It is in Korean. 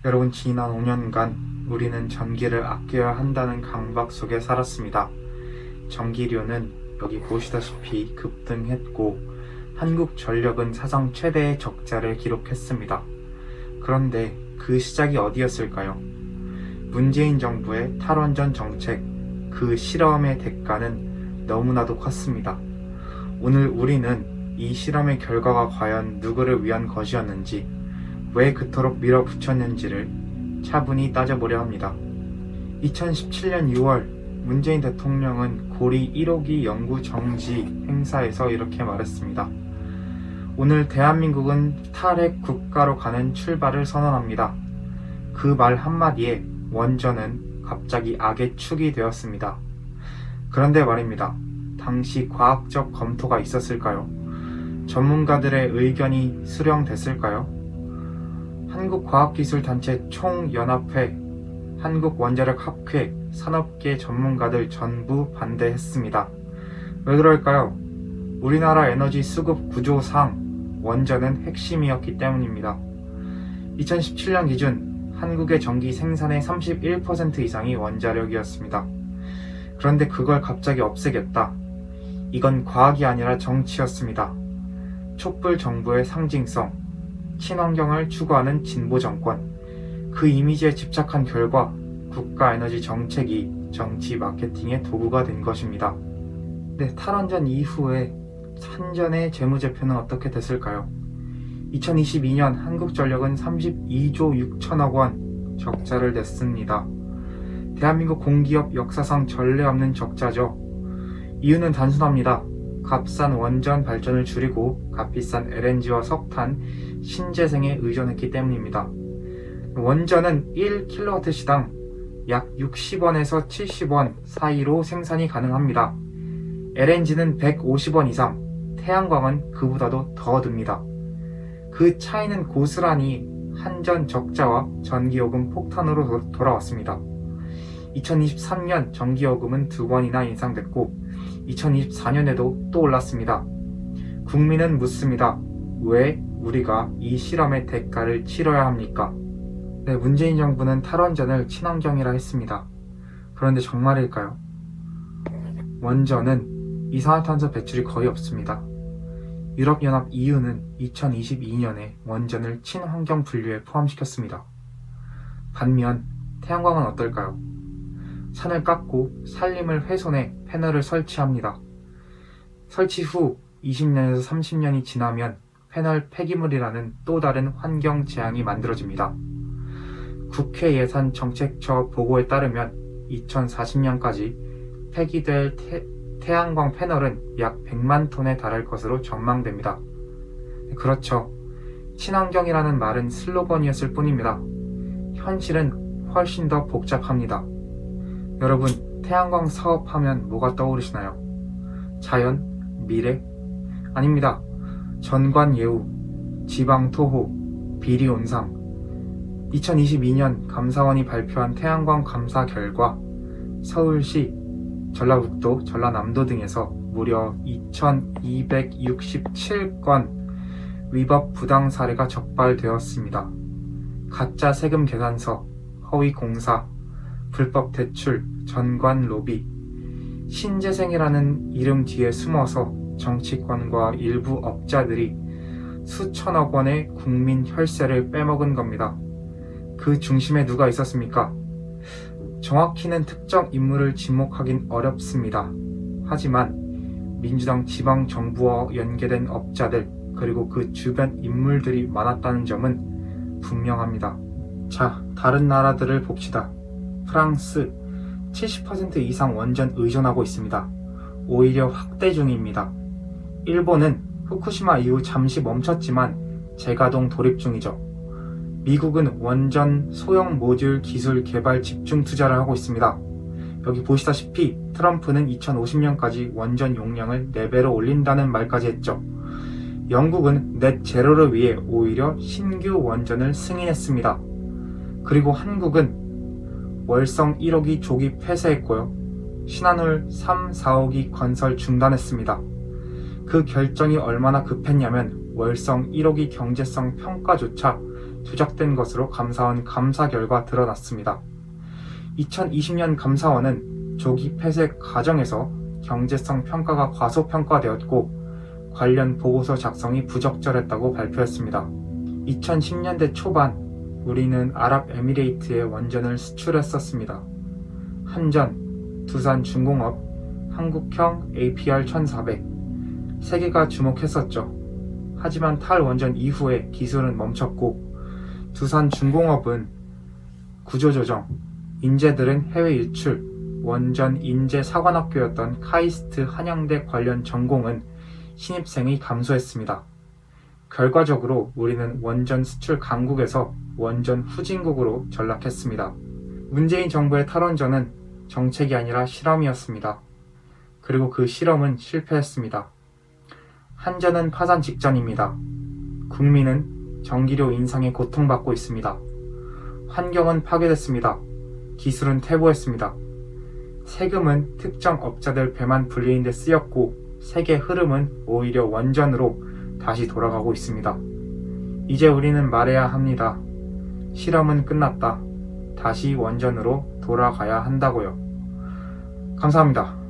여러분, 지난 5년간 우리는 전기를 아껴야 한다는 강박 속에 살았습니다. 전기료는 여기 보시다시피 급등했고 한국전력은 사상 최대의 적자를 기록했습니다. 그런데 그 시작이 어디였을까요? 문재인 정부의 탈원전 정책, 그 실험의 대가는 너무나도 컸습니다. 오늘 우리는 이 실험의 결과가 과연 누구를 위한 것이었는지, 왜 그토록 밀어붙였는지를 차분히 따져보려 합니다. 2017년 6월 문재인 대통령은 고리 1호기 연구 정지 행사에서 이렇게 말했습니다. 오늘 대한민국은 탈핵 국가로 가는 출발을 선언합니다. 그 말 한마디에 원전은 갑자기 악의 축이 되었습니다. 그런데 말입니다. 당시 과학적 검토가 있었을까요? 전문가들의 의견이 수렴됐을까요? 한국과학기술단체 총연합회, 한국원자력학회, 산업계 전문가들 전부 반대했습니다. 왜 그럴까요? 우리나라 에너지 수급 구조상 원전은 핵심이었기 때문입니다. 2017년 기준 한국의 전기 생산의 31% 이상이 원자력이었습니다. 그런데 그걸 갑자기 없애겠다. 이건 과학이 아니라 정치였습니다. 촛불 정부의 상징성, 친환경을 추구하는 진보 정권, 그 이미지에 집착한 결과 국가 에너지 정책이 정치 마케팅의 도구가 된 것입니다. 네, 탈원전 이후에 한전의 재무제표는 어떻게 됐을까요? 2022년 한국전력은 32조 6천억 원 적자를 냈습니다. 대한민국 공기업 역사상 전례 없는 적자죠. 이유는 단순합니다. 값싼 원전 발전을 줄이고 값비싼 LNG와 석탄, 신재생에 의존했기 때문입니다. 원전은 1kW시당 약 60원에서 70원 사이로 생산이 가능합니다. LNG는 150원 이상, 태양광은 그보다도 더 듭니다. 그 차이는 고스란히 한전 적자와 전기요금 폭탄으로 돌아왔습니다. 2023년 전기요금은 2번이나 인상됐고 2024년에도 또 올랐습니다. 국민은 묻습니다. 왜 우리가 이 실험의 대가를 치러야 합니까? 네, 문재인 정부는 탈원전을 친환경이라 했습니다. 그런데 정말일까요? 원전은 이산화탄소 배출이 거의 없습니다. 유럽연합 EU는 2022년에 원전을 친환경 분류에 포함시켰습니다. 반면 태양광은 어떨까요? 산을 깎고 산림을 훼손해 패널을 설치합니다. 설치 후 20년에서 30년이 지나면 패널 폐기물이라는 또 다른 환경 재앙이 만들어집니다. 국회 예산정책처 보고에 따르면 2040년까지 폐기될 태양광 패널은 약 100만 톤에 달할 것으로 전망됩니다. 그렇죠. 친환경이라는 말은 슬로건이었을 뿐입니다. 현실은 훨씬 더 복잡합니다. 여러분, 태양광 사업하면 뭐가 떠오르시나요? 자연? 미래? 아닙니다. 전관예우, 지방토호, 비리온상. 2022년 감사원이 발표한 태양광 감사 결과 서울시, 전라북도, 전라남도 등에서 무려 2267건 위법 부당 사례가 적발되었습니다. 가짜 세금 계산서, 허위 공사, 불법 대출, 전관 로비, 신재생이라는 이름 뒤에 숨어서 정치권과 일부 업자들이 수천억 원의 국민 혈세를 빼먹은 겁니다. 그 중심에 누가 있었습니까? 정확히는 특정 인물을 지목하긴 어렵습니다. 하지만 민주당 지방정부와 연계된 업자들 그리고 그 주변 인물들이 많았다는 점은 분명합니다. 자, 다른 나라들을 봅시다. 프랑스 70% 이상 원전 의존하고 있습니다. 오히려 확대 중입니다. 일본은 후쿠시마 이후 잠시 멈췄지만 재가동 돌입 중이죠. 미국은 원전 소형 모듈 기술 개발 집중 투자를 하고 있습니다. 여기 보시다시피 트럼프는 2050년까지 원전 용량을 4배로 올린다는 말까지 했죠. 영국은 넷 제로를 위해 오히려 신규 원전을 승인했습니다. 그리고 한국은 월성 1호기 조기 폐쇄했고요. 신한울 3, 4호기 건설 중단했습니다. 그 결정이 얼마나 급했냐면 월성 1호기 경제성 평가조차 누적된 것으로 감사원 감사 결과 드러났습니다. 2020년 감사원은 조기 폐쇄 과정에서 경제성 평가가 과소평가되었고 관련 보고서 작성이 부적절했다고 발표했습니다. 2010년대 초반 우리는 아랍에미레이트에 원전을 수출했었습니다. 한전, 두산중공업, 한국형 APR1400 세계가 주목했었죠. 하지만 탈원전 이후에 기술은 멈췄고 두산중공업은 구조조정, 인재들은 해외 유출, 원전 인재 사관학교였던 카이스트 한양대 관련 전공은 신입생이 감소했습니다. 결과적으로 우리는 원전 수출 강국에서 원전 후진국으로 전락했습니다. 문재인 정부의 탈원전은 정책이 아니라 실험이었습니다. 그리고 그 실험은 실패했습니다. 한전은 파산 직전입니다. 국민은 전기료 인상에 고통받고 있습니다. 환경은 파괴됐습니다. 기술은 퇴보했습니다. 세금은 특정 업자들 배만 불리는 데 쓰였고 세계 흐름은 오히려 원전으로 다시 돌아가고 있습니다. 이제 우리는 말해야 합니다. 실험은 끝났다. 다시 원전으로 돌아가야 한다고요. 감사합니다.